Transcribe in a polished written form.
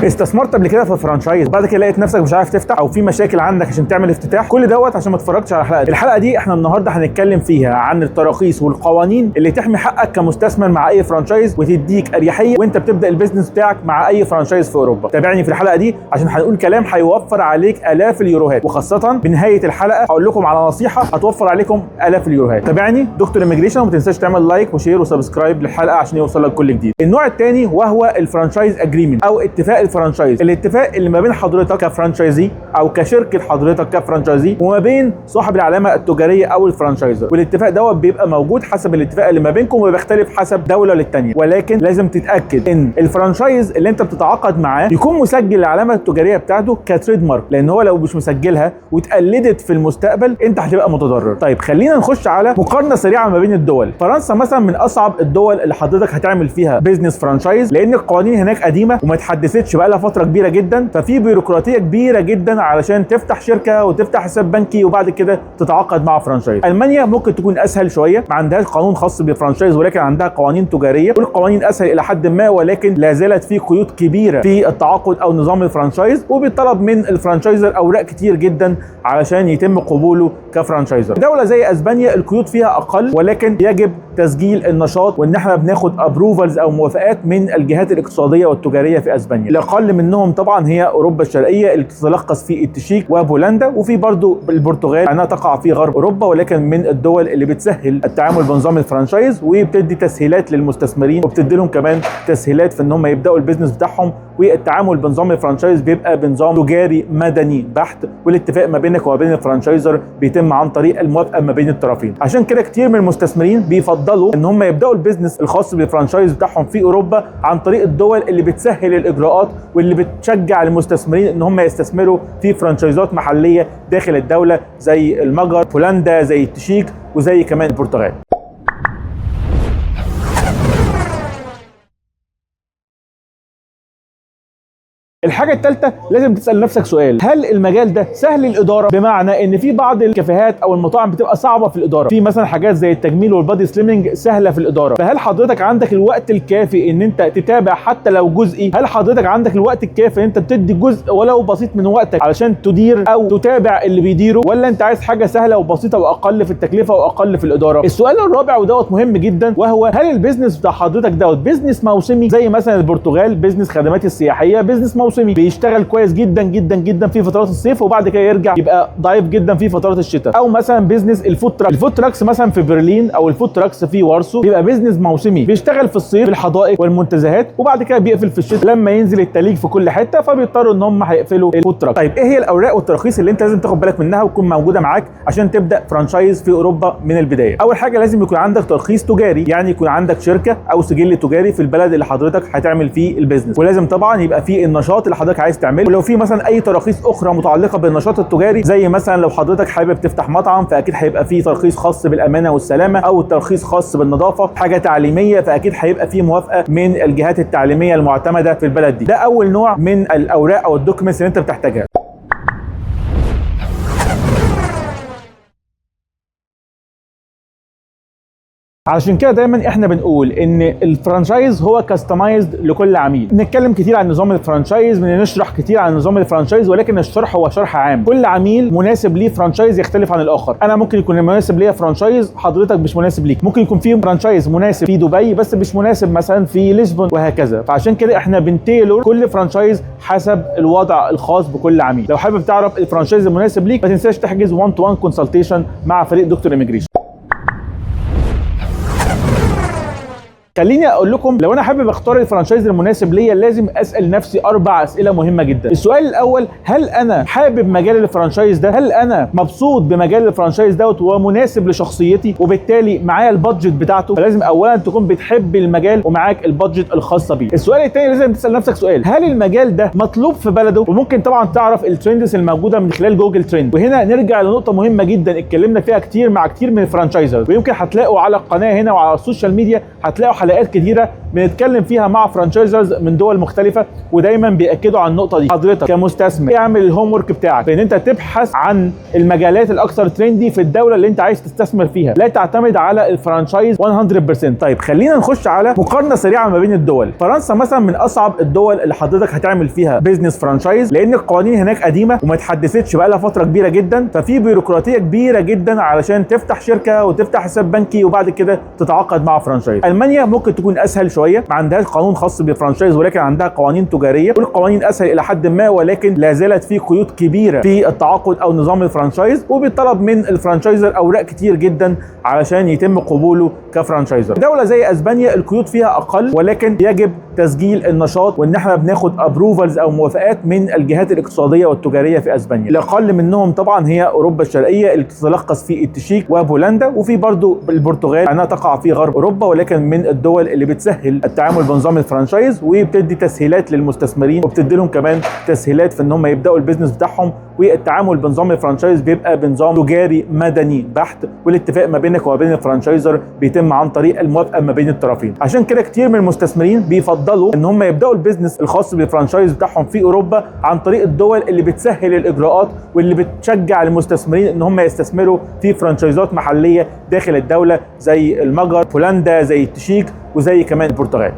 استثمرت قبل كده في فرانشايز بعد كده لقيت نفسك مش عارف تفتح او في مشاكل عندك عشان تعمل افتتاح؟ كل دوت عشان ما اتفرجتش على الحلقه دي احنا النهارده هنتكلم فيها عن التراخيص والقوانين اللي تحمي حقك كمستثمر مع اي فرانشايز وتديك اريحيه وانت بتبدا البيزنس بتاعك مع اي فرانشايز في اوروبا. تابعني في الحلقه دي عشان هنقول كلام هيوفر عليك الاف اليوروهات، وخاصه بنهايه الحلقه هقول لكم على نصيحه هتوفر عليكم الاف اليوروهات. تابعني دكتور ايميجريشن، وما تنساش تعمل لايك وشير وسبسكرايب للحلقه عشان يوصلك كل جديد. النوع الثاني وهو الفرانشايز اجريمنت او اتفاق الفرانشايز، الاتفاق اللي ما بين حضرتك كفرانشايزي او كشركه حضرتك كفرانشايزي وما بين صاحب العلامه التجاريه او الفرانشايزر. والاتفاق دوت بيبقى موجود حسب الاتفاق اللي ما بينكم وبيختلف حسب دوله للتانيه، ولكن لازم تتاكد ان الفرانشايز اللي انت بتتعاقد معاه يكون مسجل العلامه التجاريه بتاعته كتريد مارك، لان هو لو مش مسجلها واتقلدت في المستقبل انت هتبقى متضرر. طيب خلينا نخش على مقارنه سريعه ما بين الدول. فرنسا مثلا من اصعب الدول اللي حضرتك هتعمل فيها بيزنس فرانشايز، لان القوانين هناك قديمه وما اتحدثتش بقى لها فتره كبيره جدا، ففي بيروقراطيه كبيره جدا علشان تفتح شركه وتفتح حساب بنكي وبعد كده تتعاقد مع فرانشايز. المانيا ممكن تكون اسهل شويه، ما عندهاش قانون خاص بالفرانشايز ولكن عندها قوانين تجاريه، والقوانين اسهل الى حد ما، ولكن لا زالت في قيود كبيره في التعاقد او نظام الفرانشايز، وبيطلب من الفرانشايزر اوراق كتير جدا علشان يتم قبوله كفرانشايزر. دوله زي اسبانيا القيود فيها اقل، ولكن يجب تسجيل النشاط وان احنا بناخد ابروفلز او موافقات من الجهات الاقتصاديه والتجاريه في اسبانيا. الاقل منهم طبعا هي اوروبا الشرقيه اللي تتلخص في التشيك وبولندا، وفي برضو البرتغال انها تقع في غرب اوروبا، ولكن من الدول اللي بتسهل التعامل بنظام الفرانشايز وبتدي تسهيلات للمستثمرين وبتدي لهم كمان تسهيلات في ان هم يبداوا البيزنس بتاعهم. والتعامل بنظام الفرانشايز بيبقى بنظام تجاري مدني بحت، والاتفاق ما بينك وما بين الفرانشايزر بيتم عن طريق الموافقه ما بين الطرفين. عشان كده كتير من المستثمرين بيفضلوا ان هم يبداوا البيزنس الخاص بالفرانشايز بتاعهم في اوروبا عن طريق الدول اللي بتسهل الاجراءات واللي بتشجع المستثمرين ان هم يستثمروا في فرانشايزات محليه داخل الدوله زي المجر، بولندا، زي التشيك، وزي كمان البرتغال. الحاجة الثالثة لازم تسأل نفسك سؤال: هل المجال ده سهل الإدارة؟ بمعنى إن في بعض الكافيهات أو المطاعم بتبقى صعبة في الإدارة، في مثلا حاجات زي التجميل والبادي سليمنج سهلة في الإدارة، فهل حضرتك عندك الوقت الكافي إن أنت تتابع حتى لو جزئي؟ هل حضرتك عندك الوقت الكافي إن أنت تدي جزء ولو بسيط من وقتك علشان تدير أو تتابع اللي بيديروا، ولا أنت عايز حاجة سهلة وبسيطة وأقل في التكلفة وأقل في الإدارة؟ السؤال الرابع ودوت مهم جدا، وهو هل البيزنس بتاع حضرتك دوت بيزنس موسمي زي مثلا البرتغال بيزنس خدمات السياحية بيزنس موسمي بيشتغل كويس جدا جدا جدا في فترات الصيف وبعد كده يرجع يبقى ضعيف جدا في فترات الشتاء؟ او مثلا بيزنس الفود تراكس مثلا في برلين او الفود تراكس في وارسو بيبقى بيزنس موسمي بيشتغل في الصيف في الحدائق والمنتزهات وبعد كده بيقفل في الشتاء لما ينزل التليج في كل حته، فبيضطروا ان هم هيقفلوا الفود تراك. طيب ايه هي الاوراق والتراخيص اللي انت لازم تاخد بالك منها وتكون موجوده معاك عشان تبدا فرانشايز في اوروبا من البدايه؟ اول حاجه لازم يكون عندك ترخيص تجاري، يعني يكون عندك شركه او سجل تجاري في البلد اللي حضرتك هتعمل فيه البيزنس، ولازم طبعا يبقى فيه النشاط اللي حضرتك عايز تعمله. ولو في مثلا اي تراخيص اخرى متعلقه بالنشاط التجاري زي مثلا لو حضرتك حابب تفتح مطعم فاكيد هيبقى فيه ترخيص خاص بالامانه والسلامه، او ترخيص خاص بالنظافه، حاجه تعليميه فاكيد هيبقى فيه موافقه من الجهات التعليميه المعتمده في البلد دي. ده اول نوع من الاوراق او الدوكيومنتس اللي انت بتحتاجها. علشان كده دايما احنا بنقول ان الفرانشايز هو كاستمايزد لكل عميل. نتكلم كتير عن نظام الفرانشايز، بنشرح كتير عن نظام الفرانشايز، ولكن الشرح هو شرح عام. كل عميل مناسب ليه فرانشايز يختلف عن الاخر. انا ممكن يكون مناسب ليا فرانشايز حضرتك مش مناسب ليك، ممكن يكون في فرانشايز مناسب في دبي بس مش مناسب مثلا في لشبون وهكذا. فعشان كده احنا بنتيلور كل فرانشايز حسب الوضع الخاص بكل عميل. لو حابب تعرف الفرانشايز المناسب ليك ما تنساش تحجز 1 تو 1 كونسلتيشن مع فريق دكتور ايميجريشن. خليني اقول لكم لو انا حابب اختار الفرانشايز المناسب ليا لازم اسال نفسي 4 اسئله مهمه جدا. السؤال الاول: هل انا حابب مجال الفرانشايز ده؟ هل انا مبسوط بمجال الفرانشايز دوت ومناسب لشخصيتي وبالتالي معايا البادجت بتاعته؟ فلازم اولا تكون بتحب المجال ومعاك البادجت الخاصه بيه. السؤال الثاني لازم تسال نفسك سؤال: هل المجال ده مطلوب في بلده؟ وممكن طبعا تعرف الترندز الموجوده من خلال جوجل ترند. وهنا نرجع لنقطه مهمه جدا اتكلمنا فيها كتير مع كتير من الفرانشايزر، ويمكن هتلاقوا على القناه هنا وعلى السوشيال ميديا هتلاقوا حلقات كتيره بنتكلم فيها مع فرانشايزرز من دول مختلفه، ودايما بياكدوا على النقطه دي. حضرتك كمستثمر اعمل الهوم ورك بتاعك بان انت تبحث عن المجالات الاكثر ترندي في الدوله اللي انت عايز تستثمر فيها، لا تعتمد على الفرانشايز 100%. طيب خلينا نخش على مقارنه سريعه ما بين الدول. فرنسا مثلا من اصعب الدول اللي حضرتك هتعمل فيها بيزنس فرانشايز، لان القوانين هناك قديمه وما اتحدثتش بقى لها فتره كبيره جدا، ففي بيروقراطيه كبيره جدا علشان تفتح شركه وتفتح حساب بنكي وبعد كده تتعاقد مع فرانشايز. المانيا ممكن تكون اسهل شويه، ما عندهاش قانون خاص بالفرانشايز ولكن عندها قوانين تجاريه، والقوانين اسهل الى حد ما، ولكن لا زالت في قيود كبيره في التعاقد او نظام الفرانشايز، وبيطلب من الفرانشايزر اوراق كتير جدا علشان يتم قبوله كفرانشايزر. دوله زي اسبانيا القيود فيها اقل، ولكن يجب تسجيل النشاط وان احنا بناخد ابروفلز او موافقات من الجهات الاقتصاديه والتجاريه في اسبانيا. الاقل منهم طبعا هي اوروبا الشرقيه اللي تتلخص في التشيك وبولندا، وفي برضو البرتغال انها تقع في غرب اوروبا، ولكن من الدول اللي بتسهل التعامل بنظام الفرانشايز وبتدي تسهيلات للمستثمرين، وبتدي لهم كمان تسهيلات في ان هم يبداوا البيزنس بتاعهم. والتعامل بنظام الفرانشايز بيبقى بنظام تجاري مدني بحت، والاتفاق ما بينك وما بين الفرانشايزر بيتم عن طريق الموافقه ما بين الطرفين. عشان كده كتير من المستثمرين بيفضلوا ان هم يبداوا البيزنس الخاص بالفرانشايز بتاعهم في اوروبا عن طريق الدول اللي بتسهل الاجراءات واللي بتشجع المستثمرين ان هم يستثمروا في فرانشايزات محليه داخل الدوله، زي المجر، بولندا، زي التشيك، وزي كمان البرتغال.